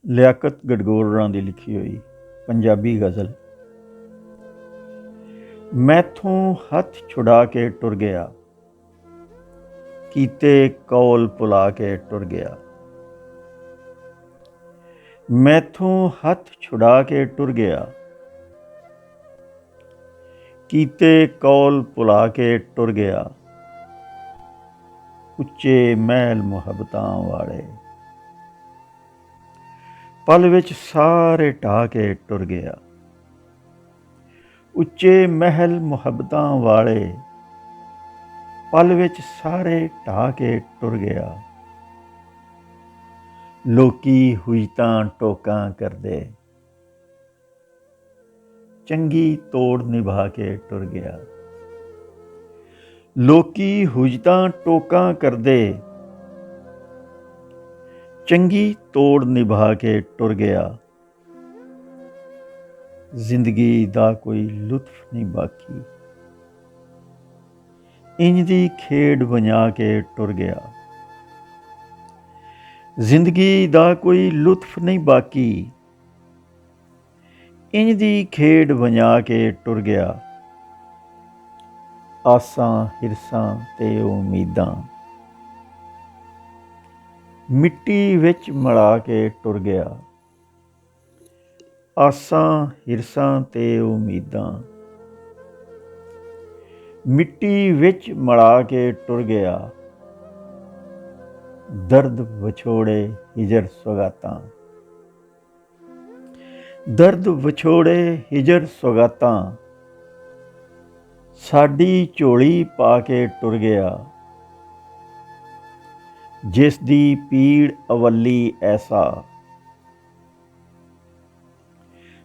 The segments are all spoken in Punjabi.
ਲਿਆਕਤ ਗੜਗੋੜ ਹੋਰਾਂ ਦੀ ਲਿਖੀ ਹੋਈ ਪੰਜਾਬੀ ਗਜ਼ਲ। ਮੈਥੋਂ ਹੱਥ ਛੁਡਾ ਕੇ ਟੁਰ ਗਿਆ, ਕੀਤੇ ਕੌਲ ਭੁਲਾ ਕੇ ਟੁਰ ਗਿਆ। ਮੈਥੋਂ ਹੱਥ ਛੁਡਾ ਕੇ ਟੁਰ ਗਿਆ, ਕੀਤੇ ਕੌਲ ਭੁਲਾ ਕੇ ਟੁਰ ਗਿਆ। ਉੱਚੇ ਮਹਿਲ ਮੁਹੱਬਤਾਂ ਵਾਲੇ ਪਲ ਵਿੱਚ ਸਾਰੇ ਢਾਹ ਕੇ ਟੁਰ ਗਿਆ। ਉੱਚੇ ਮਹਿਲ ਮੁਹੱਬਤਾਂ ਵਾਲੇ ਪਲ ਵਿੱਚ ਸਾਰੇ ਢਾਹ ਕੇ ਟੁਰ ਗਿਆ। ਲੋਕੀ ਹੁਜਤਾਂ ਟੋਕਾਂ ਕਰਦੇ, ਚੰਗੀ ਤੋੜ ਨਿਭਾ ਕੇ ਟੁਰ ਗਿਆ। ਲੋਕੀ ਹੁਜਤਾਂ ਟੋਕਾਂ ਕਰਦੇ, ਚੰਗੀ ਤੋੜ ਨਿਭਾ ਕੇ ਟੁਰ ਗਿਆ। ਜ਼ਿੰਦਗੀ ਦਾ ਕੋਈ ਲੁਤਫ ਨਹੀਂ ਬਾਕੀ, ਇੰਜ ਦੀ ਖੇਡ ਬਣਾ ਕੇ ਟੁਰ ਗਿਆ। ਜ਼ਿੰਦਗੀ ਦਾ ਕੋਈ ਲੁਤਫ ਨਹੀਂ ਬਾਕੀ, ਇੰਜ ਦੀ ਖੇਡ ਬਣਾ ਕੇ ਟੁਰ ਗਿਆ। ਆਸਾਂ ਹਿਰਸਾਂ ਤੇ ਉਮੀਦਾਂ ਮਿੱਟੀ ਵਿੱਚ ਮਿਲਾ ਕੇ ਟੁਰ ਗਿਆ। ਆਸਾਂ ਹਿਰਸਾਂ ਤੇ ਉਮੀਦਾਂ ਮਿੱਟੀ ਵਿੱਚ ਮਿਲਾ ਕੇ ਟੁਰ ਗਿਆ। ਦਰਦ ਵਿਛੋੜੇ ਹਿਜਰ ਸੁਗਾਤਾਂ, ਦਰਦ ਵਿਛੋੜੇ ਹਿਜਰ ਸੁਗਾਤਾਂ ਸਾਡੀ ਝੋਲੀ ਪਾ ਕੇ ਟੁਰ ਗਿਆ। ਜਿਸ ਦੀ ਪੀੜ ਅਵੱਲੀ ਐਸਾ,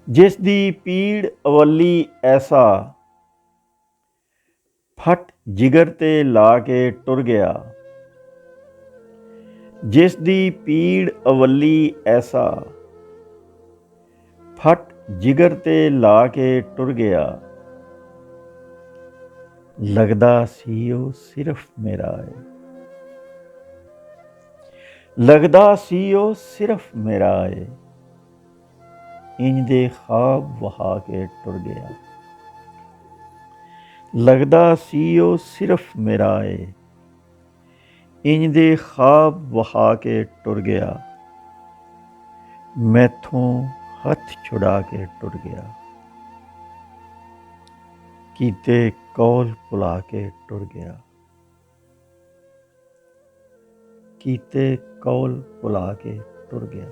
ਜਿਸ ਦੀ ਪੀੜ ਅਵੱਲੀ ਐਸਾ ਫਟ ਜਿਗਰ ਤੇ ਲਾ ਕੇ ਟੁਰ ਗਿਆ। ਜਿਸ ਦੀ ਪੀੜ ਅਵੱਲੀ ਐਸਾ ਫਟ ਜਿਗਰ ਤੇ ਲਾ ਕੇ ਟੁਰ ਗਿਆ। ਲੱਗਦਾ ਸੀ ਉਹ ਸਿਰਫ ਮੇਰਾ ਏ, ਲੱਗਦਾ ਸੀ ਉਹ ਸਿਰਫ ਮੇਰਾ ਏ। ਇੰਜ ਦੇ ਖ਼ਾਬ ਵਹਾ ਕੇ ਟੁਰ ਗਿਆ। ਲੱਗਦਾ ਸੀ ਉਹ ਸਿਰਫ ਮੇਰਾ ਏ, ਇੰਜ ਦੇ ਖ਼ਾਬ ਵਹਾ ਕੇ ਟੁਰ ਗਿਆ। ਮੈਥੋਂ ਹੱਥ ਛੁਡਾ ਕੇ ਟੁਰ ਗਿਆ, ਕੀਤੇ ਕੌਲ ਭੁਲਾ ਕੇ ਟੁਰ ਗਿਆ। ਕੀਤੇ ਕੌਲ ਭੁਲਾ ਕੇ ਟੁਰ ਗਿਆ।